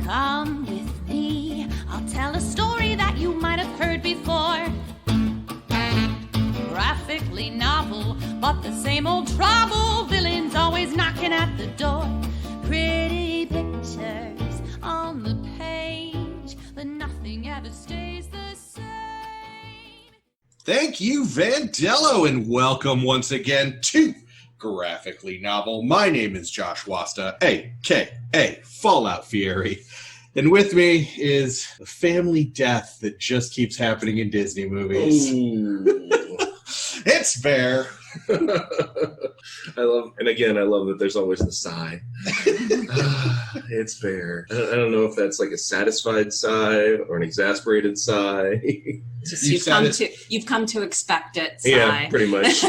Come with me, I'll tell a story that you might have heard before. Graphically novel, but the same old trouble. Villains always knocking at the door. Pretty pictures on the page, but nothing ever stays the same. Thank you, Vandello, and welcome once again to Graphically Novel. My name is Josh Wasta, a.k.a. Fallout Fury. And with me is the family death that just keeps happening in Disney movies. It's Bear. I love that there's always the sigh. It's Bear. I don't know if that's like a satisfied sigh or an exasperated sigh. Just you've come to expect it. Sigh. Yeah, pretty much.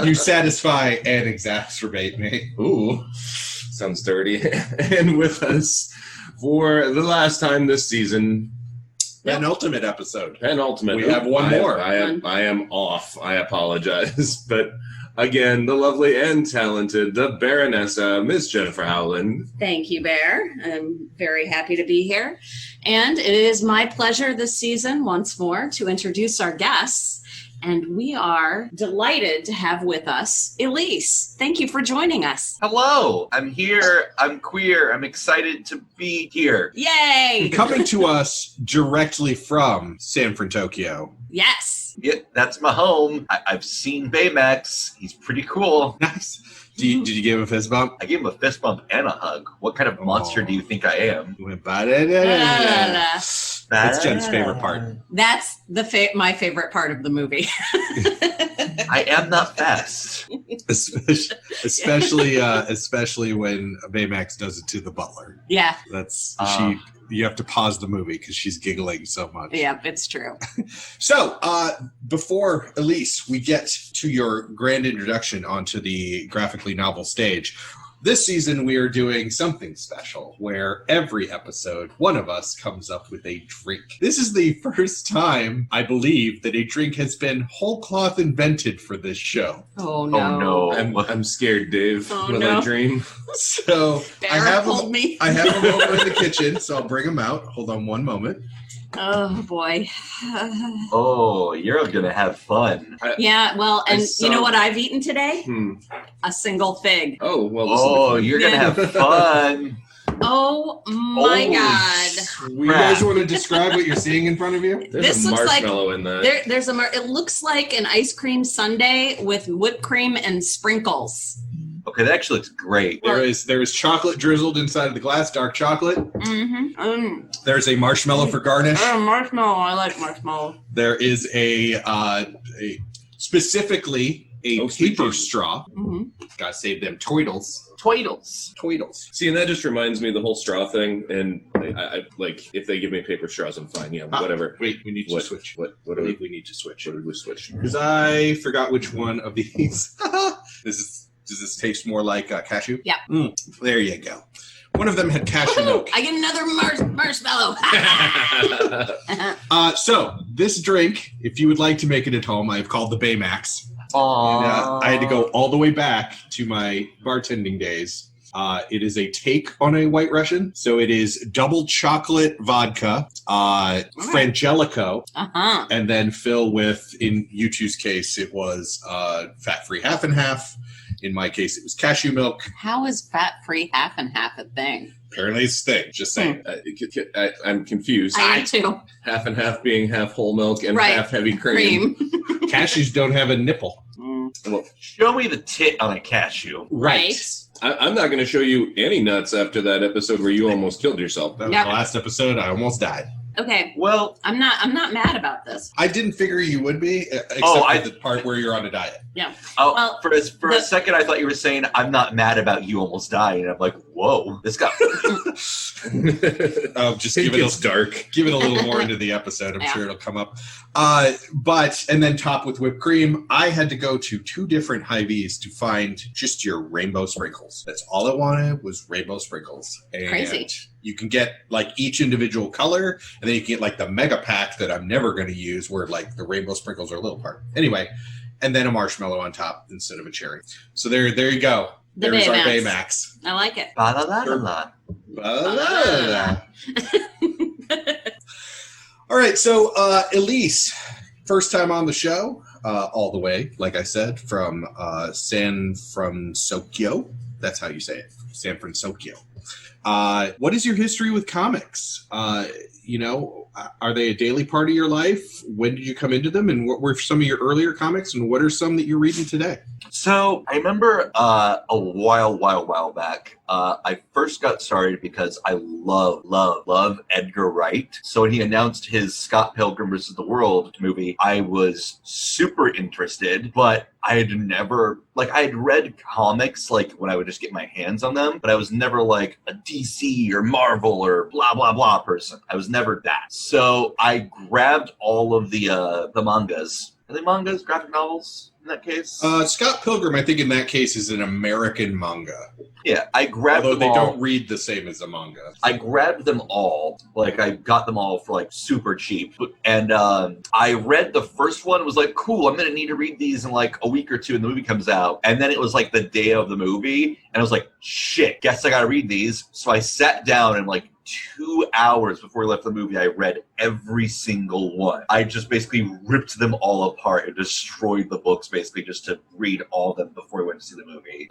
You satisfy and exacerbate me. Ooh, sounds dirty. And with us for the last time this season. Penultimate episode. Penultimate. We have one more. I am off. I apologize. But again, the lovely and talented, the Baronessa, Miss Jennifer Howland. Thank you, Bear. I'm very happy to be here. And it is my pleasure this season, once more, to introduce our guests. And we are delighted to have with us Elise. Thank you for joining us. Hello, I'm here. I'm queer. I'm excited to be here. Yay! Coming to us directly from San Fransokyo. Yes. Yeah, that's my home. I've seen Baymax. He's pretty cool. Nice. Did you give him a fist bump? I gave him a fist bump and a hug. What kind of monster do you think I am? You went ba-da-da-da-da. That's Jen's favorite part. That's my favorite part of the movie. I am not fast. Especially when Baymax does it to the butler. Yeah. That's you have to pause the movie because she's giggling so much. Yeah, it's true. So, before, Elise, we get to your grand introduction onto the graphically novel stage, this season we are doing something special where every episode, one of us comes up with a drink. This is the first time, I believe, that a drink has been whole cloth invented for this show. Oh, no. Oh, no. I'm scared, Dave. Oh, Will no. I dream? So, Bear I have pulled me. I have them over in the kitchen, so I'll bring them out. Hold on one moment. Oh, boy. Oh, you're going to have fun. Yeah, well, and saw- you know what I've eaten today? Hmm. A single fig. Oh, well. Oh, you're going to have fun. Oh, my God. You guys want to describe what you're seeing in front of you? There's This a looks like- marshmallow in that. It looks like an ice cream sundae with whipped cream and sprinkles. Okay, that actually looks great. There is chocolate drizzled inside of the glass, dark chocolate. Mm-hmm. There's a marshmallow for garnish. Marshmallow. I like marshmallow. There is specifically a sweet paper Jesus. straw. Mm-hmm. Gotta save them toidles. Toidles. See, and that just reminds me of the whole straw thing. And I like, if they give me paper straws, I'm fine. Yeah, whatever. Wait, we need to What? switch. What I do think we need to switch. What did we switch? Because I forgot which one of these. Does this taste more like cashew? Yeah. There you go. One of them had cashew milk. I get another marshmallow. So, this drink, if you would like to make it at home, I've called the Baymax. Aww. I had to go all the way back to my bartending days. It is a take on a White Russian. So it is double chocolate vodka, Frangelico, and then fill with, in U2's case, it was fat-free half and half. In my case, it was cashew milk. How is fat-free half and half a thing? Apparently it's a thing. Just saying. I'm confused. I am too. Half and half being half whole milk and Right. half heavy cream. Cashews don't have a nipple. Well, Show me the tit on a cashew. Right. I'm not going to show you any nuts after that episode where you almost killed yourself. That was Yep. the last episode. I almost died. Okay. Well, I'm not mad about this. I didn't figure you would be, except I- for the part where you're on a diet. Yeah. oh, Well, for a second I thought you were saying, I'm not mad about you almost dying. I'm like, whoa, this got Just It gets dark. Give it a little more into the episode. I'm Yeah. sure it'll come up. And then top with whipped cream. I had to go to 2 different Hy-Vees to find just your rainbow sprinkles. That's all I wanted was rainbow sprinkles. And Crazy. you can get like each individual color, and then you can get like the mega pack that I'm never going to use where like the rainbow sprinkles are a little part. Anyway, and then a marshmallow on top instead of a cherry. So there you go. The There's our Baymax. Baymax. I like it. ba-la-la-la-la. Ba-la-la-la. All right, so Elise, first time on the show, all the way, like I said, from San Fransokyo. That's how you say it, San Fransokyo. What is your history with comics? Are they a daily part of your life? When did you come into them? And what were some of your earlier comics? And what are some that you're reading today? So I remember a while back, I first got started because I love Edgar Wright. So when he announced his Scott Pilgrim vs. the World movie, I was super interested, but I had never, I had read comics, when I would just get my hands on them, but I was never, a DC or Marvel or blah, blah, blah person. I was never that. So I grabbed all of the mangas. Are they mangas, graphic novels? In that case, Scott Pilgrim, I think in that case, is an American manga. Yeah, I grabbed Although them they all. don't read the same as a manga. I grabbed them all. I got them all for super cheap. And I read the first one, was cool, I'm going to need to read these in a week or two and the movie comes out. And then it was the day of the movie. And I was shit, guess I got to read these. So I sat down and 2 hours before we left the movie, I read every single one. I just basically ripped them all apart and destroyed the books basically just to read all of them before we went to see the movie.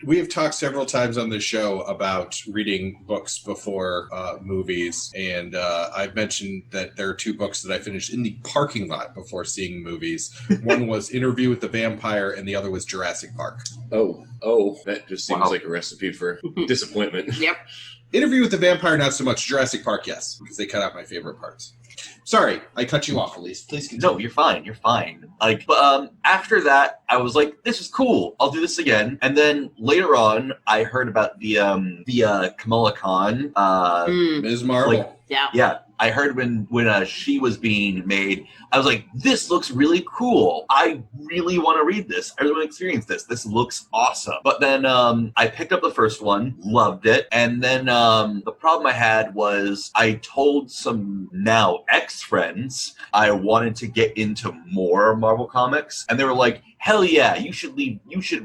We have talked several times on this show about reading books before movies, and I've mentioned that there are 2 books that I finished in the parking lot before seeing movies. One was Interview with the Vampire, and the other was Jurassic Park. Oh, that just seems like a recipe for disappointment. Yep. Interview with the Vampire, not so much. Jurassic Park, yes, because they cut out my favorite parts. Sorry, I cut you off, Elise. Please continue. No, you're fine. You're fine. After that, I was this is cool. I'll do this again. And then later on, I heard about the Kamala Khan. Ms. Marvel. Yeah. I heard when she was being made, I was this looks really cool. I really want to read this. I really want to experience this. This looks awesome. But then I picked up the first one, loved it. And then the problem I had was I told some now ex-friends I wanted to get into more Marvel comics. And they were hell yeah, you should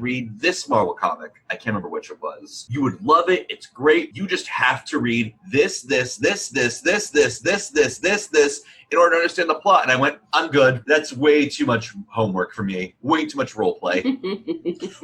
read this Marvel comic. I can't remember which it was. You would love it. It's great. You just have to read this in order to understand the plot. And I went, I'm good. That's way too much homework for me. Way too much role play.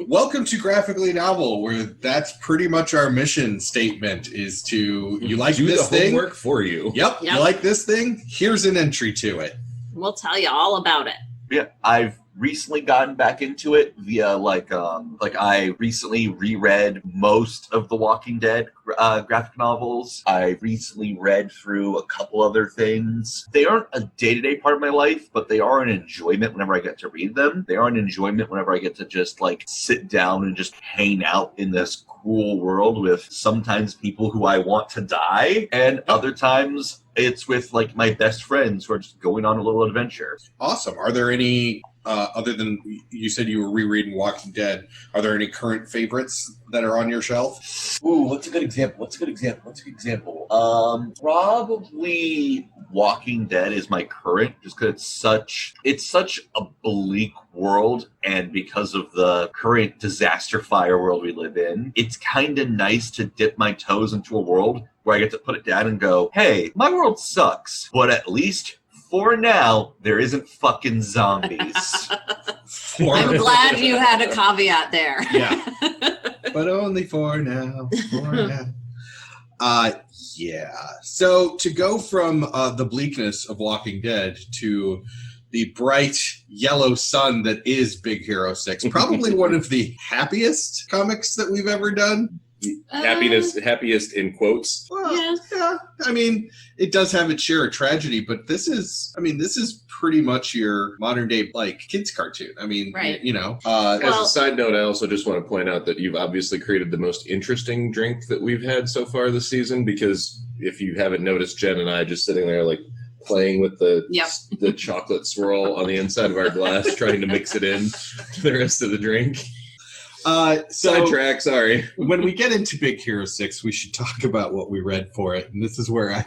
Welcome to Graphically Novel, where that's pretty much our mission statement is to, you like Do this the thing? homework for you. Yep. Yep. You like this thing? Here's an entry to it. We'll tell you all about it. Yeah, I've recently gotten back into it via I recently reread most of the Walking Dead graphic novels. I recently read through a couple other things. They aren't a day-to-day part of my life, but they are an enjoyment whenever I get to read them. They are an enjoyment whenever I get to just sit down and just hang out in this cool world with sometimes people who I want to die, and other times it's with my best friends who are just going on a little adventure. Awesome. Are there any, other than you said you were rereading Walking Dead, are there any current favorites that are on your shelf? Ooh, what's a good example? Probably Walking Dead is my current, just because it's such a bleak world, and because of the current disaster fire world we live in, it's kind of nice to dip my toes into a world where I get to put it down and go, hey, my world sucks, but at least for now, there isn't fucking zombies. I'm glad you had a caveat there. Yeah. But only for now. Yeah. So to go from the bleakness of Walking Dead to the bright yellow sun that is Big Hero 6, probably one of the happiest comics that we've ever done. happiest in quotes. Well, yeah. I mean, it does have its share of tragedy, but this is pretty much your modern day like kids cartoon. I mean, Right. you know. As a side note, I also just want to point out that you've obviously created the most interesting drink that we've had so far this season, because if you haven't noticed, Jen and I just sitting there like playing with the chocolate swirl on the inside of our glass, trying to mix it in to the rest of the drink. Sidetrack, sorry. When we get into Big Hero 6, we should talk about what we read for it. And this is where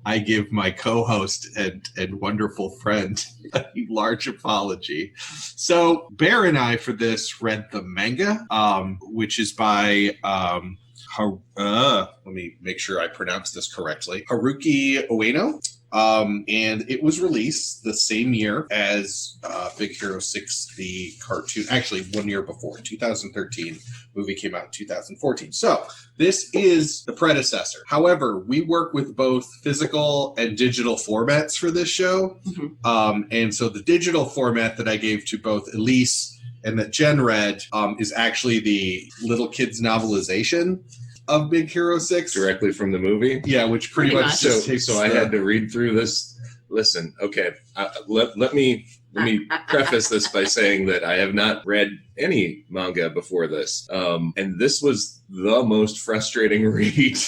I give my co-host and wonderful friend a large apology. So Bear and I, for this, read the manga, which is by... let me make sure I pronounce this correctly. Haruki Ueno. And it was released the same year as Big Hero 6, the cartoon. Actually, 1 year before, 2013. Movie came out in 2014. So this is the predecessor. However, we work with both physical and digital formats for this show. Mm-hmm. And so the digital format that I gave to both Elise and that Jen read is actually the little kids novelization of Big Hero 6. Directly from the movie? Yeah, which pretty much So I had to read through this. Listen, okay, let me preface this by saying that I have not read any manga before this. And this was the most frustrating read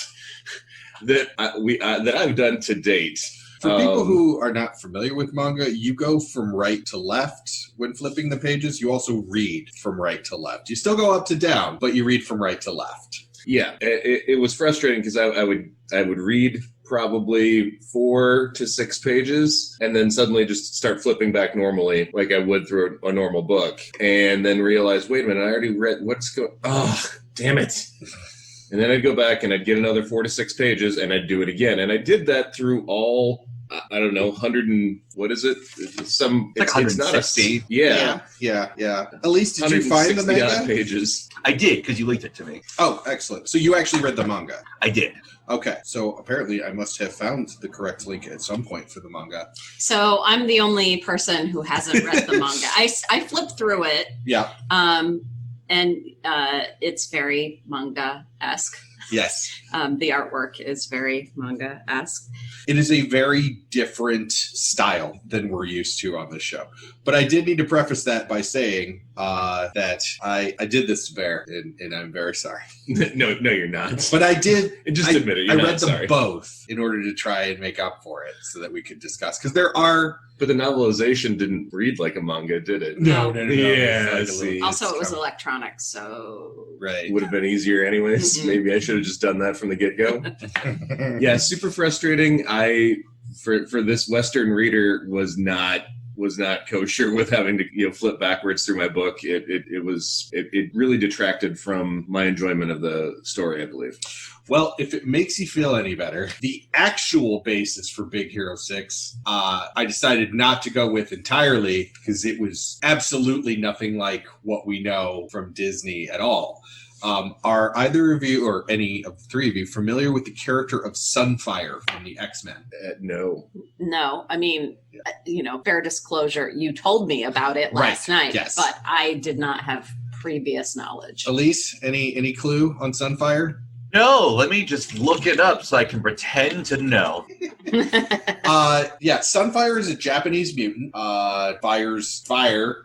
that I've done to date. For people who are not familiar with manga, you go from right to left when flipping the pages. You also read from right to left. You still go up to down, but you read from right to left. Yeah, it was frustrating because I would read probably 4 to 6 pages and then suddenly just start flipping back normally like I would through a normal book, and then realize, wait a minute, I already read damn it. And then I'd go back and I'd get another 4 to 6 pages and I'd do it again. And I did that through all, I don't know, 100 and what is it? It's not a C. Yeah. Elise, did you find the manga? Pages. I did, because you linked it to me. Oh, excellent. So you actually read the manga? I did. Okay, so apparently I must have found the correct link at some point for the manga. So I'm the only person who hasn't read the manga. I flipped through it. Yeah. And it's very manga-esque. Yes. The artwork is very manga-esque. It is a very different style than we're used to on this show. But I did need to preface that by saying that I did this to Bear, and I'm very sorry. No, you're not. But I did. Just admit it. I read them both in order to try and make up for it so that we could discuss. Because there are... But the novelization didn't read like a manga, did it? No. Yeah, Also, it was electronic, so... Right. Would have been easier anyways. Mm-hmm. Maybe I should have just done that from the get-go. Yeah, super frustrating. For this Western reader was not kosher with having to flip backwards through my book. It really detracted from my enjoyment of the story, I believe. Well, if it makes you feel any better, the actual basis for Big Hero 6, I decided not to go with entirely because it was absolutely nothing like what we know from Disney at all. Are either of you, or any of the three of you, familiar with the character of Sunfire from the X-Men? No. No, I mean, fair disclosure, you told me about it last night, yes. But I did not have previous knowledge. Elise, any clue on Sunfire? No, let me just look it up so I can pretend to know. Sunfire is a Japanese mutant. Fires fire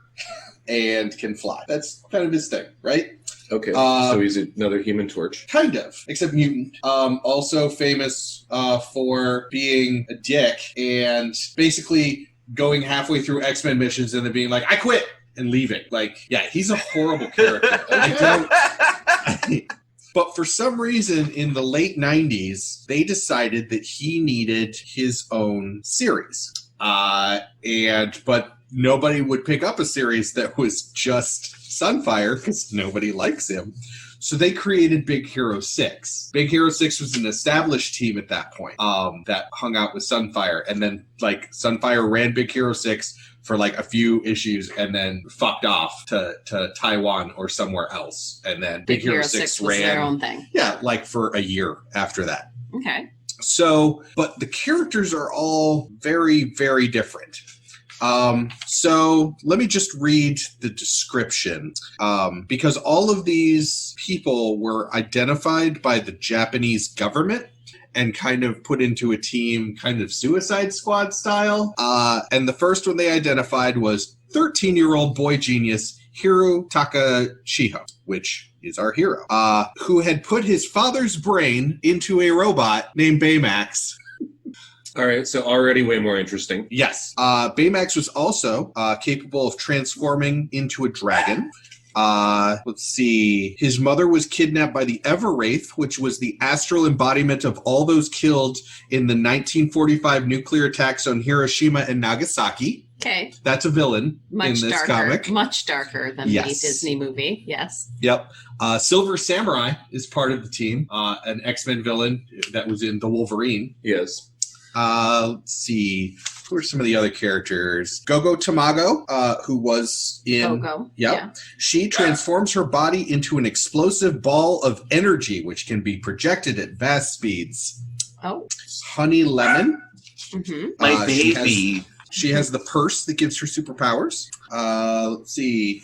and can fly. That's kind of his thing, right? Okay, so he's another Human Torch. Kind of, except mutant. Also famous for being a dick and basically going halfway through X-Men missions and then being like, I quit, and leaving. He's a horrible character. But for some reason, in the late 90s, they decided that he needed his own series. But nobody would pick up a series that was just Sunfire because nobody likes him. So they created Big Hero 6. Big Hero 6 was an established team at that point that hung out with Sunfire. And then Sunfire ran Big Hero 6 for a few issues and then fucked off to Taiwan or somewhere else. And then Big Hero 6 was ran their own thing. Yeah, for a year after that. Okay. So, but the characters are all very, very different. So let me just read the description, because all of these people were identified by the Japanese government and kind of put into a team, kind of Suicide Squad style. And the first one they identified was 13-year-old boy genius Hiro Takashiho, which is our hero, who had put his father's brain into a robot named Baymax. All right, so already way more interesting. Yes. Baymax was also capable of transforming into a dragon. Let's see. His mother was kidnapped by the Everwraith, which was the astral embodiment of all those killed in the 1945 nuclear attacks on Hiroshima and Nagasaki. Okay. That's a villain Much in this darker. comic. Much darker than the Disney movie. Yes. Yep. Silver Samurai is part of the team, an X-Men villain that was in The Wolverine. Yes. Let's see. Who are some of the other characters? Gogo Tamago, who was in... Gogo. Yep. Yeah. She transforms her body into an explosive ball of energy, which can be projected at vast speeds. Oh. Honey Lemon. Mm-hmm. My baby. She has the purse that gives her superpowers. Let's see.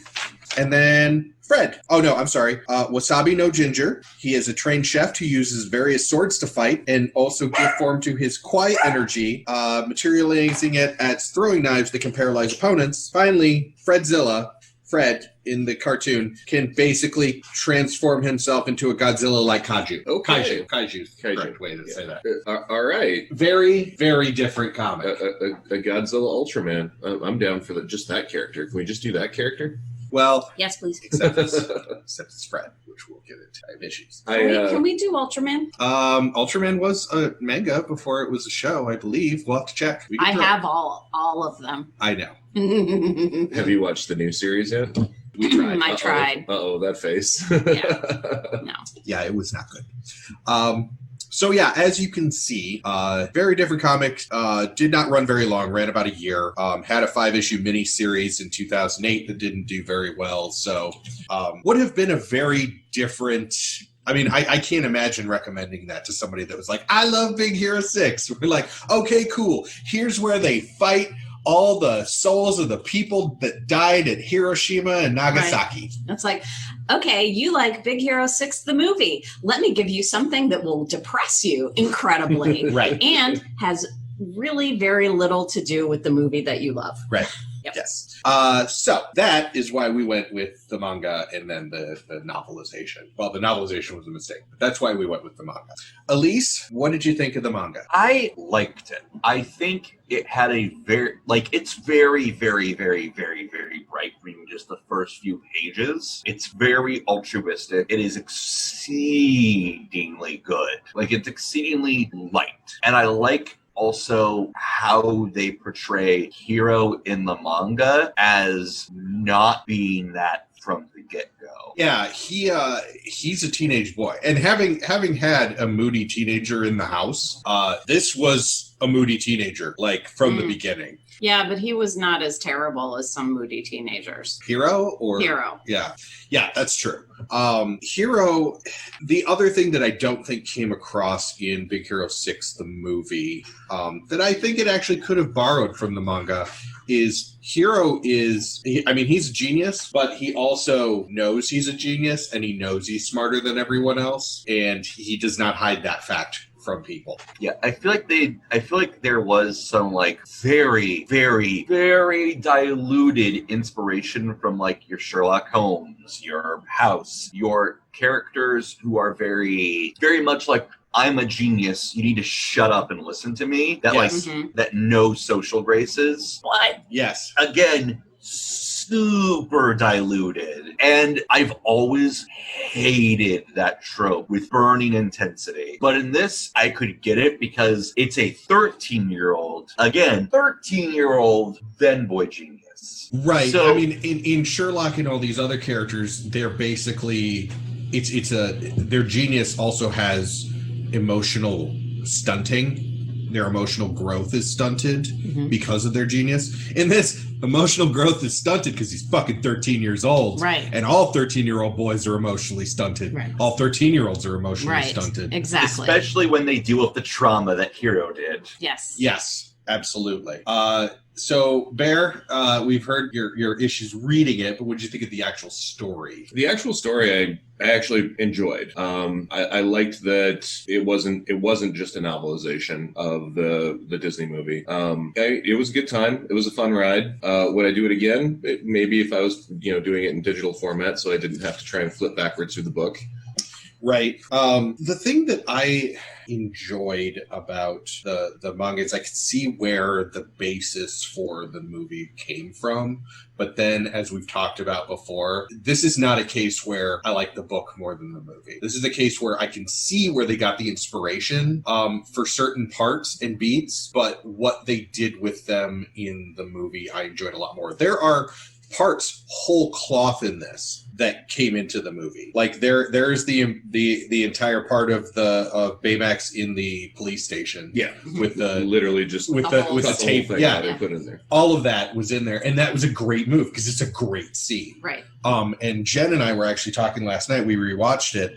And then Fred. Oh, no, I'm sorry. Wasabi no Ginger. He is a trained chef who uses various swords to fight and also give form to his quiet energy, materializing it as throwing knives that can paralyze opponents. Finally, Fredzilla, Fred, in the cartoon, can basically transform himself into a Godzilla-like kaiju. Okay. Kaiju is the correct way to say that. All right. Very, very different comic. A Godzilla Ultraman. I'm down for just that character. Can we just do that character? Well, Yes, please. except it's Fred, which we'll get into. I have issues. Can we do Ultraman? Ultraman was a manga before it was a show, I believe. We'll have to check. We can I throw- have all of them. I know. Have you watched the new series yet? We tried. I tried. Uh-oh, that face. No. Yeah, it was not good. So yeah, as you can see, very different comic. Did not run very long. Ran about a year. Had a 5-issue miniseries in 2008 that didn't do very well. So would have been a very different. I mean, I can't imagine recommending that to somebody that was like, I love Big Hero 6. We're like, okay, cool. Here's where they fight all the souls of the people that died at Hiroshima and Nagasaki. Right. It's like, okay, you like Big Hero 6, the movie. Let me give you something that will depress you incredibly. Right. And has really very little to do with the movie that you love. Right. Yep. Yes. So that is why we went with the manga and then the novelization. Well, the novelization was a mistake, but that's why we went with the manga. Elise, what did you think of the manga? I liked it. I think it had a it's very, very, very, very, very bright reading just the first few pages. It's very altruistic. It is exceedingly good. It's exceedingly light. And I like also how they portray Hiro in the manga as not being that from the get-go. Yeah, he's a teenage boy. And having had a moody teenager in the house, this was a moody teenager, from the beginning. Yeah, but he was not as terrible as some moody teenagers. Hiro? Hiro. Yeah, that's true. Hiro, the other thing that I don't think came across in Big Hero 6, the movie, that I think it actually could have borrowed from the manga, is Hiro he's a genius, but he also knows he's a genius, and he knows he's smarter than everyone else, and he does not hide that fact from people. Yeah, I feel like there was some very, very, very diluted inspiration from your Sherlock Holmes, your House, your characters who are very, very much I'm a genius. You need to shut up and listen to me. That that no social graces. But yes, again, super diluted. And I've always hated that trope with burning intensity. But in this, I could get it because it's a 13-year-old, then boy genius. Right. So, in Sherlock and all these other characters, they're basically their genius also has emotional stunting. Their emotional growth is stunted because of their genius. In this, emotional growth is stunted because he's fucking 13 years old. Right. And all 13-year-old boys are emotionally stunted. Right. All 13-year-olds are emotionally stunted. Exactly. Especially when they deal with the trauma that Hiro did. Yes. Yes. Absolutely. So, Bear, we've heard your issues reading it, but what did you think of the actual story? The actual story I actually enjoyed. I liked that it wasn't just a novelization of the Disney movie. It was a good time. It was a fun ride. Would I do it again? Maybe if I was doing it in digital format, so I didn't have to try and flip backwards through the book. Right. The thing that I enjoyed about the manga is I could see where the basis for the movie came from. But then, as we've talked about before, this is not a case where I like the book more than the movie. This is a case where I can see where they got the inspiration for certain parts and beats, but what they did with them in the movie, I enjoyed a lot more. There are parts whole cloth in this that came into the movie. Like there's the entire part of Baymax in the police station. Yeah, with the literally just with the tape. Yeah, they put in there. All of that was in there, and that was a great move because it's a great scene. Right. And Jen and I were actually talking last night. We rewatched it.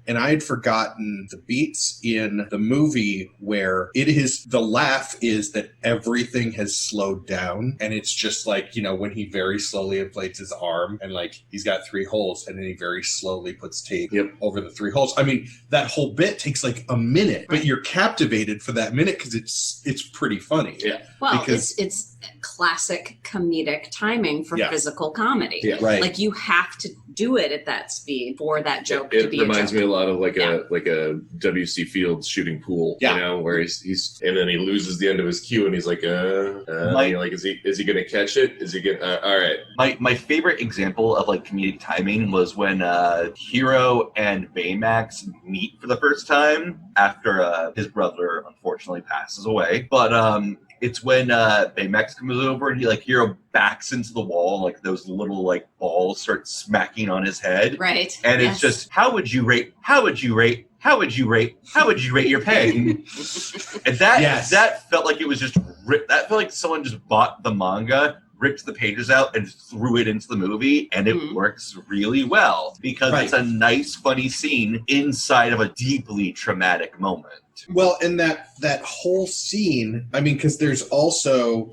And I had forgotten the beats in the movie where the laugh is that everything has slowed down. And it's just like, when he very slowly inflates his arm and like he's got 3 holes and then he very slowly puts tape over the 3 holes. I mean, that whole bit takes like a minute, but you're captivated for that minute because it's pretty funny. Yeah. Well, because it's classic comedic timing for physical comedy. Yeah. Right. Like you have to do it at that speed for that joke to be It reminds a joke. me a lot of like a W.C. Fields shooting pool, where he's and then he loses the end of his cue and he's like, is he gonna catch it? Is he gonna? All right. My favorite example of like comedic timing was when Hiro and Baymax meet for the first time after his brother unfortunately passes away. But it's when Baymax comes over and Hiro backs into the wall, like those little like balls start smacking on his head. Right. And it's just, how would you rate your pain? And that felt like it was just that felt like someone just bought the manga, ripped the pages out and threw it into the movie, and it works really well because it's a nice, funny scene inside of a deeply traumatic moment. Well, and that whole scene, I mean, because there's also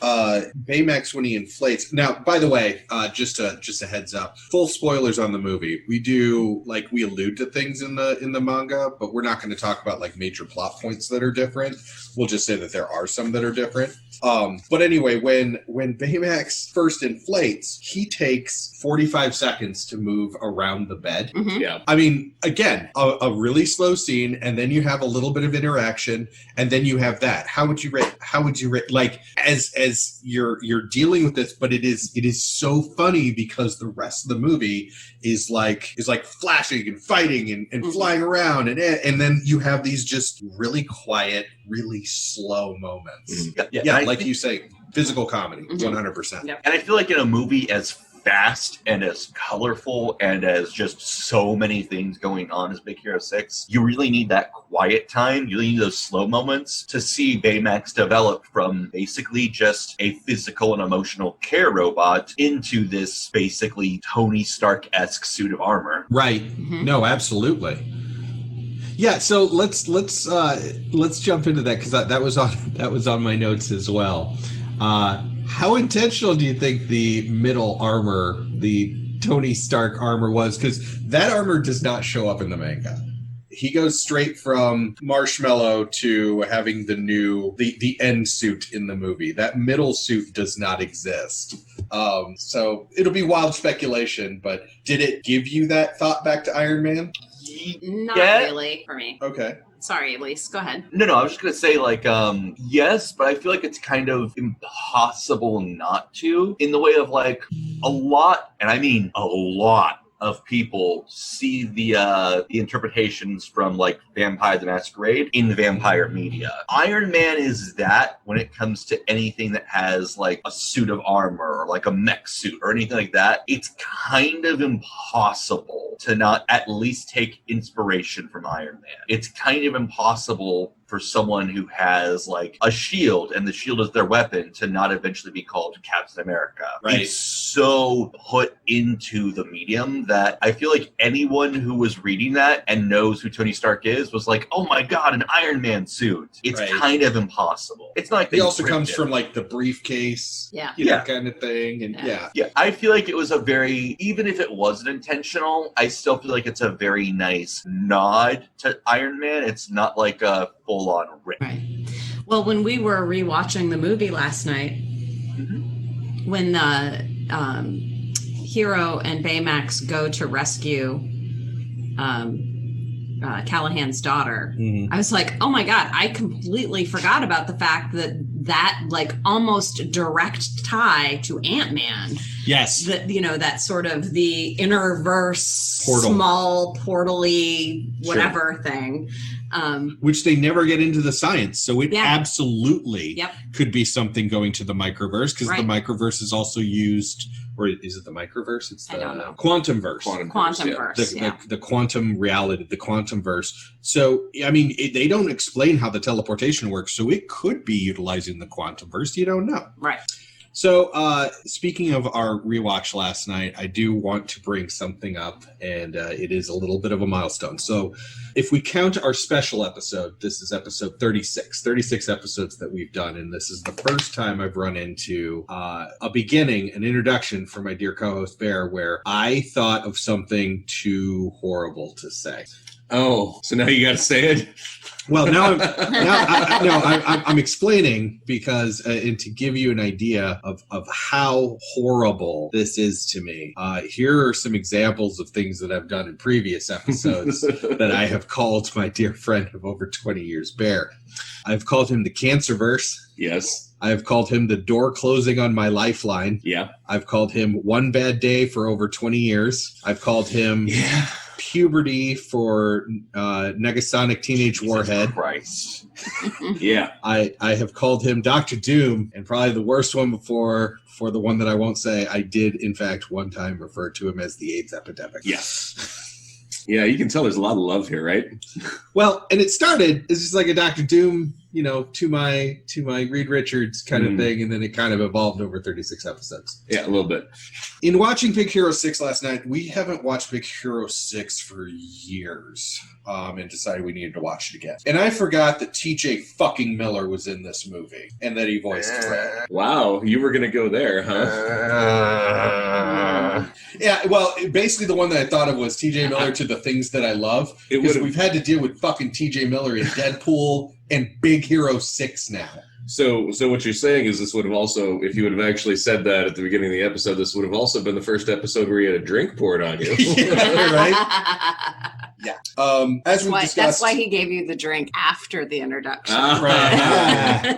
Baymax when he inflates. Now, by the way, just a heads up, full spoilers on the movie. We allude to things in the manga, but we're not going to talk about like major plot points that are different. We'll just say that there are some that are different. But anyway, when Baymax first inflates, he takes 45 seconds to move around the bed. Mm-hmm. Yeah. I mean, again, a really slow scene, and then you have a little bit of interaction, and then you have that. How would you rate like as you're dealing with this, but it is so funny because the rest of the movie is like flashing and fighting and flying around, and then you have these just really quiet, really slow moments. Yeah, like you say, physical comedy, 100%. Yep. And I feel like in a movie as fast and as colorful and as just so many things going on as Big Hero 6, you really need that quiet time. You really need those slow moments to see Baymax develop from basically just a physical and emotional care robot into this basically Tony Stark-esque suit of armor. Right. No, absolutely. Yeah, so let's jump into that because that was on my notes as well. How intentional do you think the middle armor, the Tony Stark armor, was? Because that armor does not show up in the manga. He goes straight from Marshmallow to having the end suit in the movie. That middle suit does not exist. So it'll be wild speculation, but did it give you that thought back to Iron Man? Not really for me. Okay. Sorry, Elise. Go ahead. No, I was just going to say, yes, but I feel like it's kind of impossible not to, in the way of, like, a lot, and I mean a lot, of people see the interpretations from like Vampire the Masquerade in the vampire media. Iron Man is that when it comes to anything that has like a suit of armor or like a mech suit or anything like that. It's kind of impossible to not at least take inspiration from Iron Man. It's kind of impossible for someone who has like a shield and the shield is their weapon to not eventually be called Captain America. Right. It's so put into the medium that I feel like anyone who was reading that and knows who Tony Stark is was like, oh my God, an Iron Man suit. It's Right. kind of impossible. It's not like He they also ripped comes it. from like the briefcase, Yeah. you know, Yeah. kind of thing. And yeah. Yeah, I feel like it was a very, even if it wasn't intentional, I still feel like it's a very nice nod to Iron Man. It's not like a full-on rip. Right. Well, when we were rewatching the movie last night, when the Hero and Baymax go to rescue Callahan's daughter, I was like, oh my God, I completely forgot about the fact that like almost direct tie to Ant-Man. Yes. That, you know, that sort of the inner-verse, Portal. small, portal-y, whatever thing. Which they never get into the science. So it Yeah. absolutely Yep. could be something going to the microverse, because Right. the microverse is also used, or is it the microverse? It's the I don't know. quantum verse. Quantumverse, yeah. The quantum reality, the quantum verse. So, I mean, they don't explain how the teleportation works, so it could be utilizing the quantum verse. You don't know. Right. So, speaking of our rewatch last night, I do want to bring something up, and it is a little bit of a milestone. So, if we count our special episode, this is episode 36 episodes that we've done, and this is the first time I've run into a beginning, an introduction for my dear co-host Bear, where I thought of something too horrible to say. Oh, so now you got to say it? Well, I'm explaining because, and to give you an idea of how horrible this is to me, here are some examples of things that I've done in previous episodes that I have called my dear friend of over 20 years, Bear. I've called him the Cancerverse. Yes. I've called him the door closing on my lifeline. Yeah. I've called him one bad day for over 20 years. I've called him puberty for Negasonic Teenage Warhead. Christ. Yeah. I have called him Dr. Doom, and probably the worst one before, for the one that I won't say, I did in fact one time refer to him as the AIDS epidemic. Yes. Yeah, you can tell there's a lot of love here, right? Well, and it started as just like a Dr. Doom, you know, to my Reed Richards kind of thing, and then it kind of evolved over 36 episodes. Yeah, a little bit. In watching Big Hero 6 last night, we haven't watched Big Hero 6 for years, and decided we needed to watch it again. And I forgot that TJ fucking Miller was in this movie, and that he voiced Fred. Wow, you were going to go there, huh? Yeah, well, basically the one that I thought of was TJ Miller to the things that I love. Because we've had to deal with fucking TJ Miller in Deadpool and Big Hero 6 now. So what you're saying is this would have also, if you would have actually said that at the beginning of the episode, this would have also been the first episode where you had a drink poured on you. Right? Yeah. As we discussed, That's why he gave you the drink after the introduction. Right.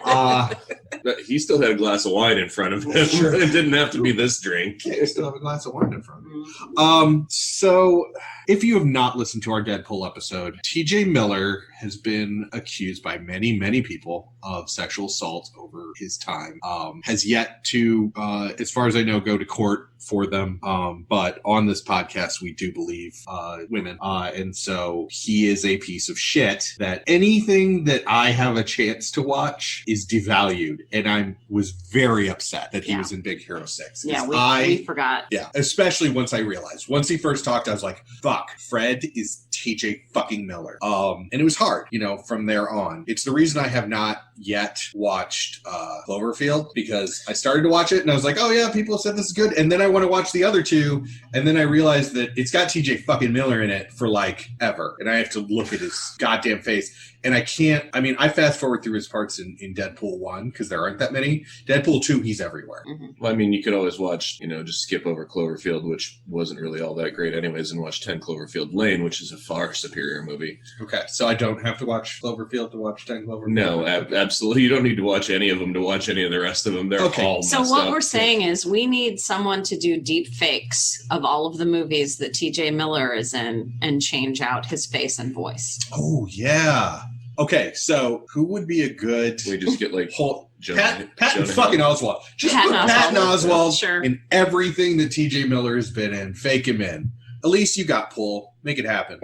But he still had a glass of wine in front of him. Sure. It didn't have to be this drink. Yeah, you still have a glass of wine in front of you. So if you have not listened to our Deadpool episode, TJ Miller has been accused by many, many people of sexual assault over his time. Has yet to, as far as I know, go to court for them. But on this podcast, we do believe women. And so he is a piece of shit that anything that I have a chance to watch is devalued. And I was very upset that he was in Big Hero 6. Yeah, we forgot. Yeah, especially once I realized. Once he first talked, I was like, fuck, Fred is TJ fucking Miller. And it was hard, you know, from there on. It's the reason I have not yet watched Cloverfield, because I started to watch it and I was like, oh yeah, people have said this is good. And then I want to watch the other two. And then I realized that it's got TJ fucking Miller in it for like ever. And I have to look at his goddamn face. And I can't, I mean, I fast forward through his parts in Deadpool 1 because there aren't that many. Deadpool 2, he's everywhere. Mm-hmm. Well, I mean, you could always watch, you know, just skip over Cloverfield, which wasn't really all that great anyways, and watch 10 Cloverfield Lane, which is a far superior movie. Okay, so I don't have to watch Cloverfield to watch 10 Cloverfield? No, absolutely. You don't need to watch any of them to watch any of the rest of them. They're all So messed what up. we're saying is we need someone to do deep fakes of all of the movies that TJ Miller is in and change out his face and voice. Oh, yeah. Okay, so who would be a good... We just get like... Patton fucking Oswalt. Just Patton put Patton Oswalt Sure. in everything that TJ Miller has been in. Fake him in. Elise, you got pull. Make it happen.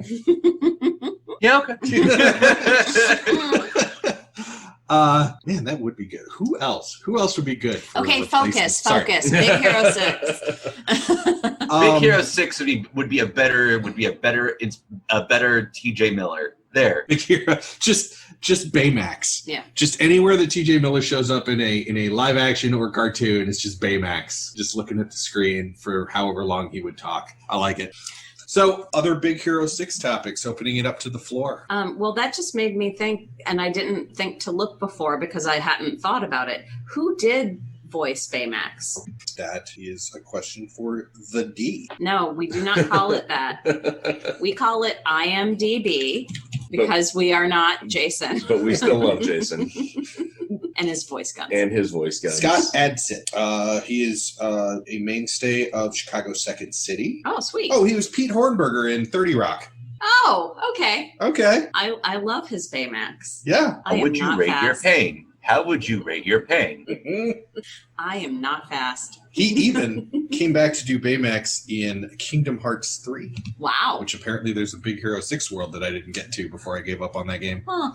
Yeah, okay. Man, that would be good. Who else? Who else would be good? For Okay, a replacement? Sorry. focus. Big Hero 6. Big Hero 6 would be a better TJ Miller. There. Big Hero, just Baymax. Yeah. Just anywhere that TJ Miller shows up in a live action or cartoon, it's just Baymax, just looking at the screen for however long he would talk. I like it. So, other Big Hero 6 topics, opening it up to the floor. Well, that just made me think, and I didn't think to look before because I hadn't thought about it. Who did voice Baymax? That is a question for the D. No, we do not call it that. We call it IMDb because we are not Jason. But we still love Jason. And his voice guns. And his voice guns. Scott Adsit. He is a mainstay of Chicago's Second City. Oh, sweet. Oh, he was Pete Hornberger in 30 Rock. Oh, okay. Okay. I love his Baymax. Yeah. I How would am you not rate your fast. pain? How would you rate your pain? I am not fast. He even came back to do Baymax in Kingdom Hearts 3, Wow. which apparently there's a Big Hero 6 world that I didn't get to before I gave up on that game. Huh.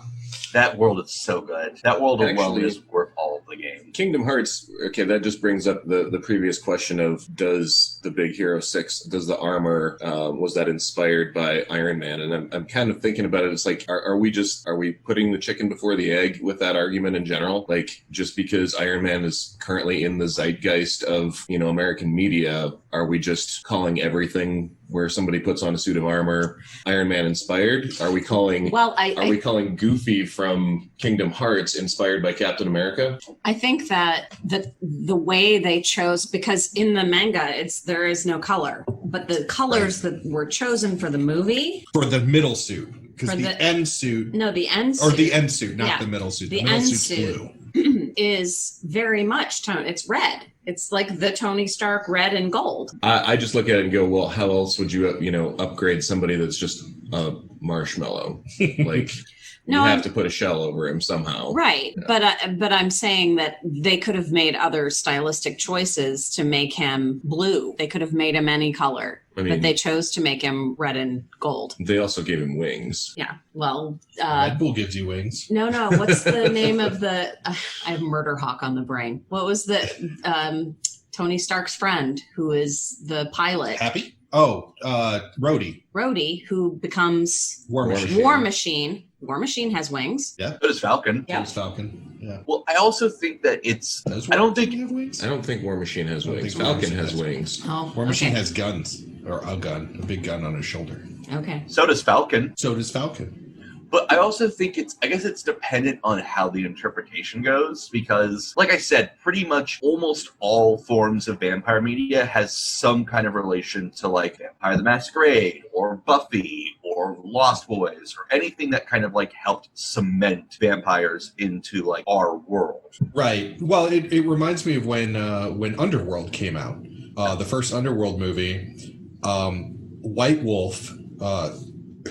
That world is so good. That world alone Actually- is worth all of the game. Kingdom Hearts, okay, that just brings up the previous question of does the Big Hero 6, does the armor, was that inspired by Iron Man? And I'm kind of thinking about it, it's like, are we putting the chicken before the egg with that argument in general? Like, just because Iron Man is currently in the zeitgeist of, American media, are we just calling everything where somebody puts on a suit of armor Iron Man inspired? Are we calling we calling Goofy from Kingdom Hearts inspired by Captain America? I think that the way they chose, because in the manga there is no color, but the colors that were chosen for the movie, For the middle suit. Because For the the- end suit, no, the end or suit the end suit, not Yeah. the middle suit. The The middle end suit's suit. blue. is very much tone. It's red. It's like the Tony Stark red and gold. I just look at it and go, well, how else would you, upgrade somebody that's just a marshmallow? Like, No, you have I'm- to put a shell over him somehow. Right. But I'm saying that they could have made other stylistic choices to make him blue. They could have made him any color. I mean- but they chose to make him red and gold. They also gave him wings. Yeah. Well, Red Bull gives you wings. no. What's the name of the? I have Murder Hawk on the brain. What was the Tony Stark's friend who is the pilot? Happy? Oh, Rhodey. Rhodey, who becomes War War Machine. Machine. War Machine. War Machine has wings. Yeah. So does Falcon. Yeah. James Falcon. Yeah. Well, I also think that it's. Does I don't War think. Machine have wings? I don't think War Machine has I don't wings. think War Falcon Machine has has wings. Oh, War Machine okay. has guns. Or a gun. A big gun on his shoulder. Okay. So does Falcon. So does Falcon. But I also think I guess it's dependent on how the interpretation goes, because, like I said, pretty much almost all forms of vampire media has some kind of relation to, like, Vampire the Masquerade, or Buffy, or Lost Boys, or anything that kind of, like, helped cement vampires into, like, our world. Right. Well, it reminds me of when Underworld came out. The first Underworld movie, White Wolf,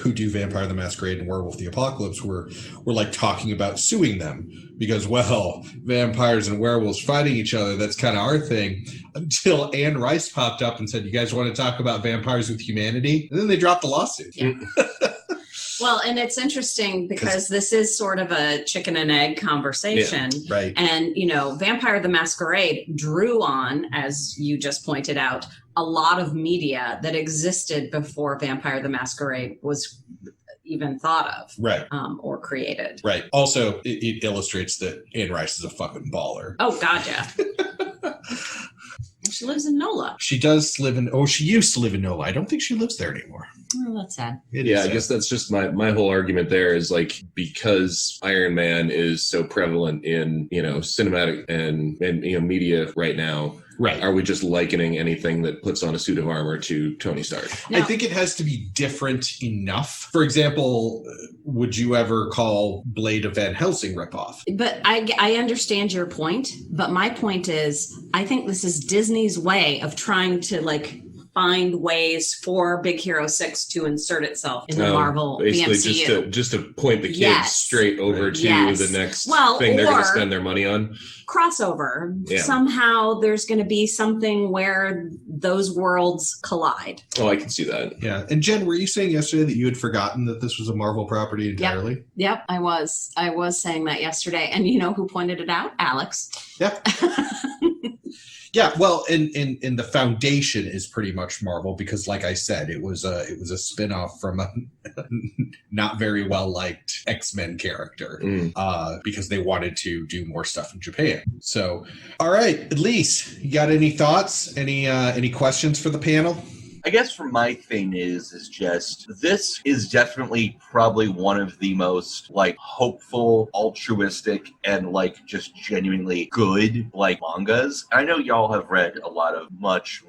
who do Vampire the Masquerade and Werewolf the Apocalypse were like talking about suing them because, well, vampires and werewolves fighting each other, that's kind of our thing, until Anne Rice popped up and said, you guys want to talk about vampires with humanity? And then they dropped the lawsuit. Yeah. Well, and it's interesting because this is sort of a chicken and egg conversation. Right. And, Vampire the Masquerade drew on, as you just pointed out, a lot of media that existed before Vampire the Masquerade was even thought of Right. or created. Right. Also, it illustrates that Anne Rice is a fucking baller. Oh, God, yeah. She lives in NOLA. She used to live in NOLA. I don't think she lives there anymore. Oh, that's sad. Yeah, I guess that's just my whole argument there is, like, because Iron Man is so prevalent in, cinematic and media right now, Right. are we just likening anything that puts on a suit of armor to Tony Stark? I think it has to be different enough. For example, would you ever call Blade a Van Helsing ripoff? But I understand your point, but my point is, I think this is Disney's way of trying to, like, find ways for Big Hero 6 to insert itself in the Marvel, basically the MCU. just to point the kids straight over to the next thing they're going to spend their money on. Crossover. Yeah. Somehow there's going to be something where those worlds collide. Oh, I can see that. Yeah. And Jen, were you saying yesterday that you had forgotten that this was a Marvel property entirely? Yep, I was saying that yesterday. And you know who pointed it out? Alex. Yeah. Yeah, well, and the foundation is pretty much Marvel because, like I said, it was a spin-off from a not very well liked X-Men character because they wanted to do more stuff in Japan. So, all right, Elise, you got any thoughts? Any questions for the panel? I guess for my thing is just this is definitely probably one of the most like hopeful, altruistic, and like just genuinely good like mangas. I know y'all have read a lot of much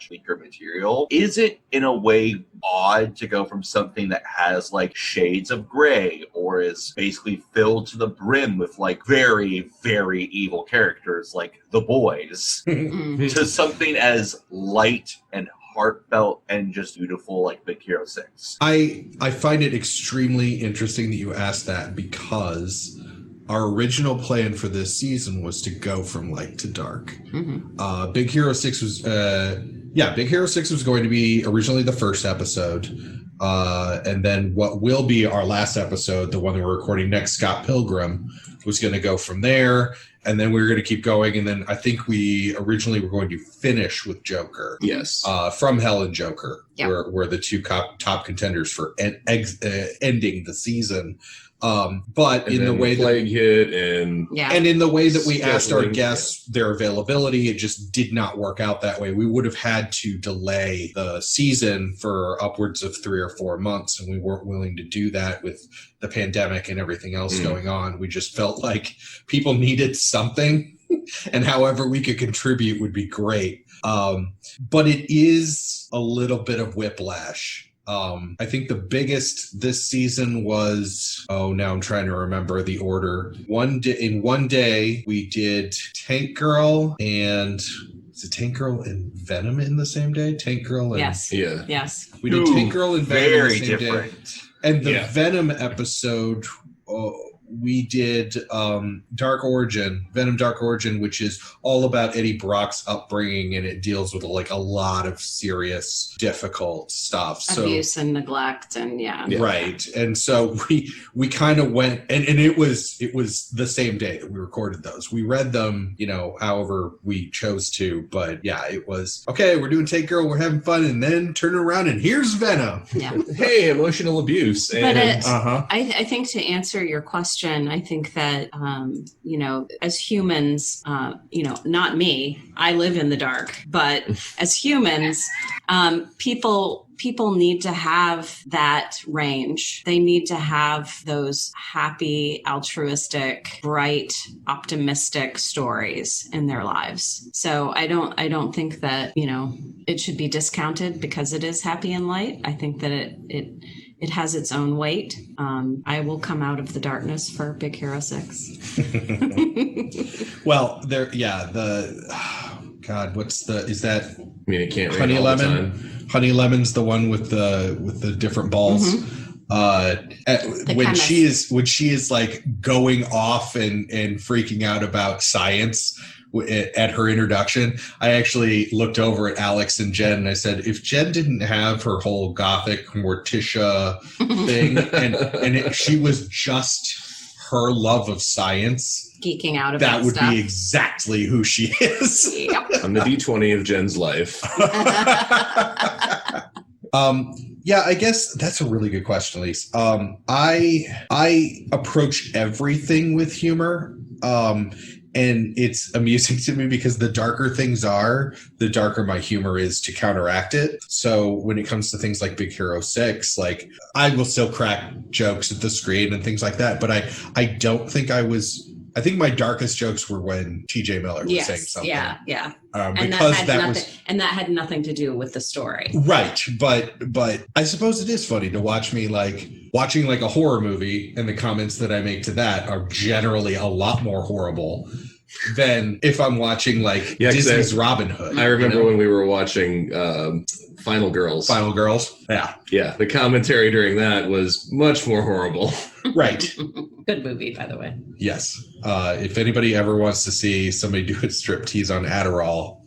weaker material. Is it in a way odd to go from something that has like shades of gray or is basically filled to the brim with like very, very evil characters like the boys to something as light and heartfelt and just beautiful like Big Hero 6? I find it extremely interesting that you asked that because our original plan for this season was to go from light to dark. Big Hero 6 was Big Hero 6 was going to be originally the first episode. And then what will be our last episode, the one that we're recording next, Scott Pilgrim, was going to go from there. And then we were going to keep going. And then I think we originally were going to finish with Joker. Yes. From Hell and Joker, were the two top contenders for ending the season. But and in the way Plague hit and in the way that we asked our guests their availability, it just did not work out that way. We would have had to delay the season for upwards of 3 or 4 months, and we weren't willing to do that with the pandemic and everything else going on. We just felt like people needed something, and however we could contribute would be great. But it is a little bit of whiplash. I think the biggest this season was, now I'm trying to remember the order. In one day, we did Tank Girl and... Is it Tank Girl and Venom in the same day? Tank Girl and... Yes. Yeah. Yes. We did Tank Girl and Venom in the same different. day. And the Venom episode... we did Venom Dark Origin, which is all about Eddie Brock's upbringing, and it deals with like a lot of serious, difficult stuff. Abuse and neglect, and right. And so we kind of went, and it was the same day that we recorded those. We read them, however we chose to, but it was okay. We're doing Take Girl, we're having fun, and then turn around and here's Venom. Yeah. Hey, emotional abuse. But I think to answer your question, I think that, as humans, not me, I live in the dark, but as humans, people need to have that range. They need to have those happy, altruistic, bright, optimistic stories in their lives. So I don't think that, it should be discounted because it is happy and light. I think that it has its own weight. I will come out of the darkness for Big Hero 6. Well, is that? I mean, it can't Honey rain all the Lemon? time. Honey Lemon's the one with the different balls. When she is like going off and freaking out about science at her introduction, I actually looked over at Alex and Jen and I said, if Jen didn't have her whole gothic Morticia thing and she was just her love of science, geeking out about that would stuff. be exactly who she is. Yep. I'm the D20 of Jen's life. I guess that's a really good question, Elise. I approach everything with humor. And it's amusing to me because the darker things are, the darker my humor is to counteract it. So when it comes to things like Big Hero 6, like I will still crack jokes at the screen and things like that. But I don't think I think my darkest jokes were when TJ Miller was saying something. Yeah. And that had nothing to do with the story. Right. But I suppose it is funny to watch me watching like a horror movie, and the comments that I make to that are generally a lot more horrible than if I'm watching like Disney's Robin Hood. I remember when we were watching Final Girls. Final Girls? Yeah. Yeah, the commentary during that was much more horrible. Right. Good movie, by the way. Yes. If anybody ever wants to see somebody do a striptease on Adderall,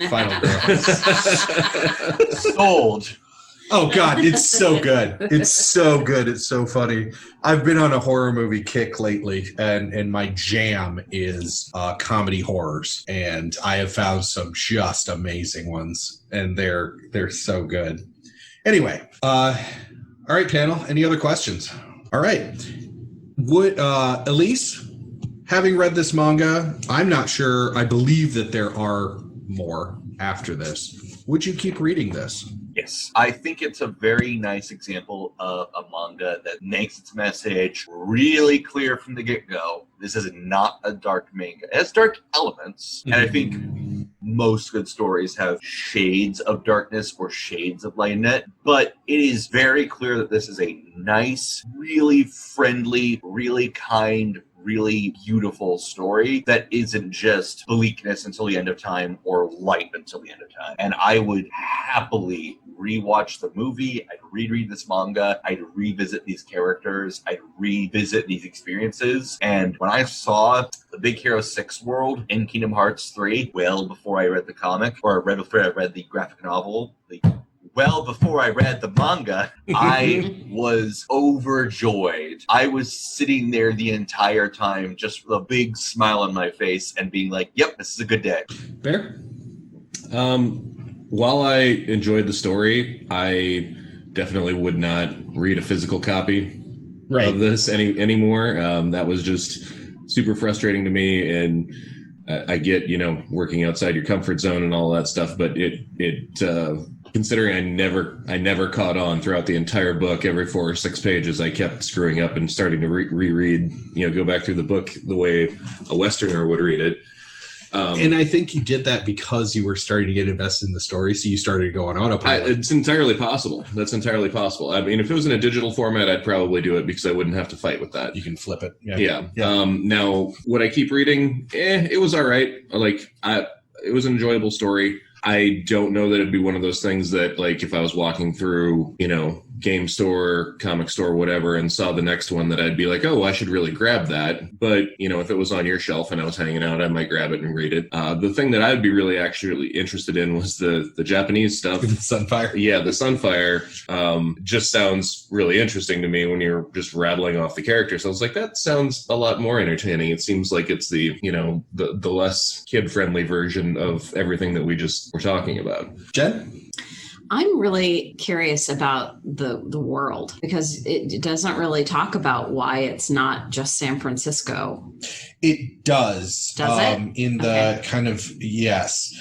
Final Girls. Sold. Oh, God, it's so good. It's so good. It's so funny. I've been on a horror movie kick lately, and my jam is comedy horrors. And I have found some just amazing ones, and they're so good. Anyway, all right, panel, any other questions? All right. Would Elise, having read this manga, I'm not sure. I believe that there are more after this. Would you keep reading this? Yes. I think it's a very nice example of a manga that makes its message really clear from the get-go. This is not a dark manga. It has dark elements. And I think most good stories have shades of darkness or shades of light in it. But it is very clear that this is a nice, really friendly, really kind, really beautiful story that isn't just bleakness until the end of time or light until the end of time. And I would happily rewatch the movie. I'd reread this manga. I'd revisit these characters. I'd revisit these experiences. And when I saw the Big Hero 6 world in Kingdom Hearts 3, well before I read the comic, or before I read the graphic novel, well before I read the manga, I was overjoyed. I was sitting there the entire time just with a big smile on my face and being like, yep, this is a good day. Bear? While I enjoyed the story, I definitely would not read a physical copy of this anymore. That was just super frustrating to me, and I get, working outside your comfort zone and all that stuff, but it considering I never caught on throughout the entire book. Every 4 or 6 pages, I kept screwing up and starting to reread, go back through the book the way a Westerner would read it. And I think you did that because you were starting to get invested in the story, so you started to go on autopilot. It's entirely possible. That's entirely possible. I mean, if it was in a digital format, I'd probably do it because I wouldn't have to fight with that. You can flip it. Yeah. Now, would I keep reading? It was all right. It was an enjoyable story. I don't know that it'd be one of those things that, like, if I was walking through, game store, comic store, whatever, and saw the next one, that I'd be like, oh, I should really grab that. But, if it was on your shelf and I was hanging out, I might grab it and read it. The thing that I'd be really actually interested in was the Japanese stuff. Sunfire. Yeah, the Sunfire just sounds really interesting to me when you're just rattling off the characters. So I was like, that sounds a lot more entertaining. It seems like it's the less kid-friendly version of everything that we just were talking about. Jen? I'm really curious about the world, because it doesn't really talk about why it's not just San Francisco. It does. Does it? In the kind of, yes.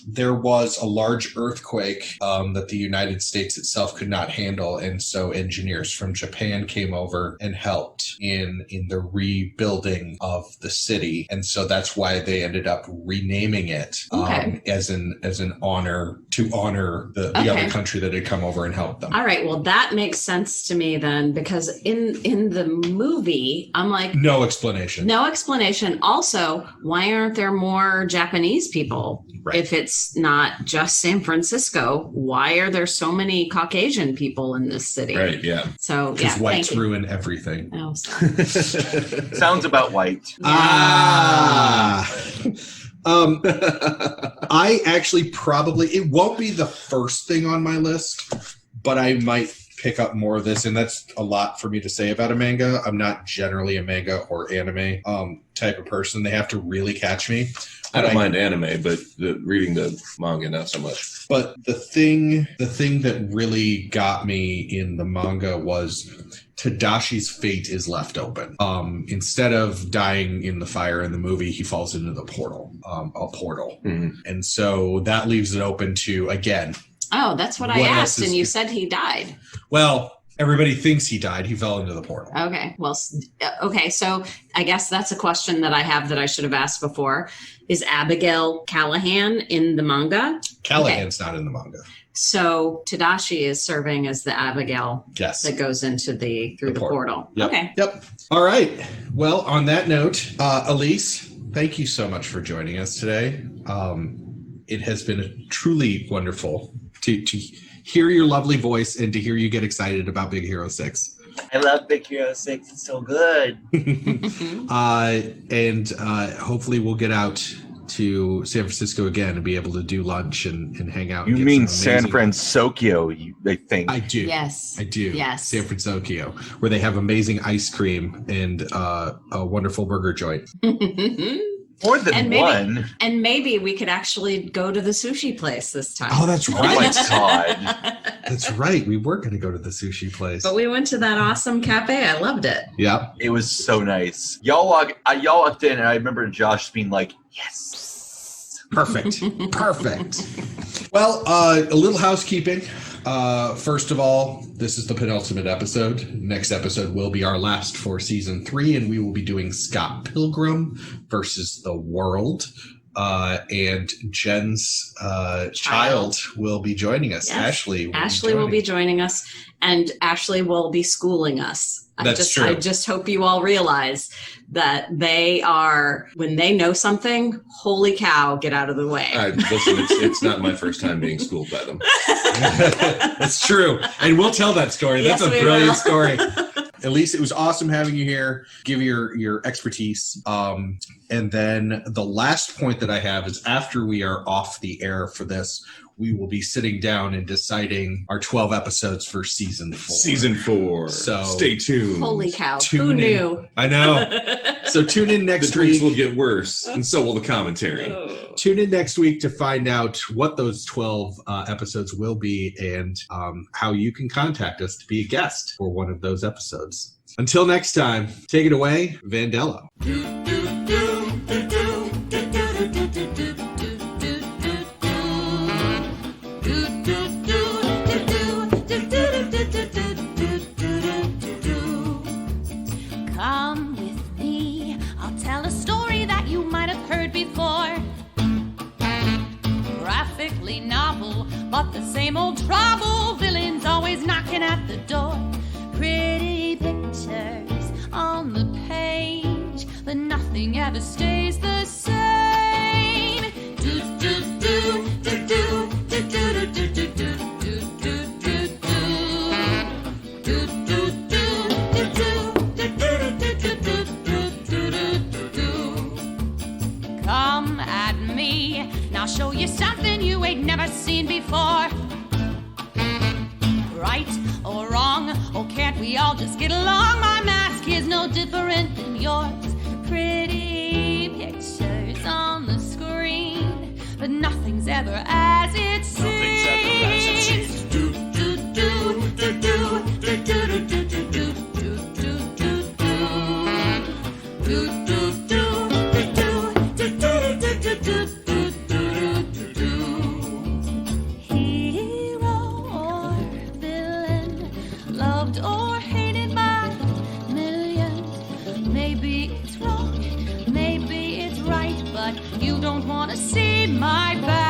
There was a large earthquake that the United States itself could not handle, and so engineers from Japan came over and helped in the rebuilding of the city, and so that's why they ended up renaming it as an honor to honor the other country that had come over and helped them. All right, well, that makes sense to me then, because in the movie, I'm like, no explanation. Also, why aren't there more Japanese people? Right. If it's not just San Francisco, why are there so many Caucasian people in this city? Right, yeah. So, because whites ruin everything. Oh, sorry. Sounds about white. I actually it won't be the first thing on my list, but I might pick up more of this, and that's a lot for me to say about a manga. I'm not generally a manga or anime type of person. They have to really catch me. I don't mind anime, but reading the manga, not so much. But the thing that really got me in the manga was Tadashi's fate is left open. Instead of dying in the fire in the movie, he falls into the portal, a portal. Mm-hmm. And so that leaves it open to, again. Oh, that's what I asked, and you said he died. Well, everybody thinks he died. He fell into the portal. Okay. Well, okay. So I guess that's a question that I have that I should have asked before. Is Abigail Callahan in the manga? Callahan's not in the manga. So Tadashi is serving as the Abigail that goes into through the portal. Yep. Okay. Yep. All right. Well, on that note, Elise, thank you so much for joining us today. It has been truly wonderful to hear your lovely voice and to hear you get excited about Big Hero 6. I love Big Hero 6. It's so good. And hopefully we'll get out to San Francisco again and be able to do lunch and hang out. You mean San Fransokyo, I think. I do. Yes. I do. Yes. San Fransokyo, where they have amazing ice cream and a wonderful burger joint. More than one. And maybe we could actually go to the sushi place this time. Oh, that's Oh my right. God. That's right. We were going to go to the sushi place. But we went to that awesome cafe. I loved it. Yeah. It was so nice. Y'all walked in, and I remember Josh being like, "Yes, Perfect. Perfect. Well, a little housekeeping. First of all, this is the penultimate episode. Next episode will be our last for season 3, and we will be doing Scott Pilgrim versus the World. And Jen's child will be joining us. Yes. Ashley will be joining us, and Ashley will be schooling us. That's true. I just hope you all realize that they are, when they know something, holy cow, get out of the way. Listen, it's not my first time being schooled by them. That's true. And we'll tell that story. That's Yes, a we brilliant will. story. Elise, it was awesome having you here. Give your expertise. And then the last point that I have is after we are off the air for this, we will be sitting down and deciding our 12 episodes for season 4. Season 4. So stay tuned. Holy cow. Who Tune in. knew? I know. So tune in The next drinks week. will get worse, and so will the commentary. Tune in next week to find out what those 12 episodes will be and how you can contact us to be a guest for one of those episodes. Until next time, take it away, Vandello. Come with me, I'll tell a story that you might have heard before. Graphically novel, but the same old trouble. Villains always knocking at the door. Pretty pictures on the page, but nothing ever stays the same. Do do do do do do do do do do do do do do do do do. Come at me, and I'll show you something you ain't never seen before. Right or wrong, or can't we all just get along? My mask is no different than yours. Pretty pictures on the screen, but nothing's ever as it seems. Do do do do do do do do do do do do do do do or hated by millions. Maybe it's wrong, maybe it's right, but you don't want to see my back.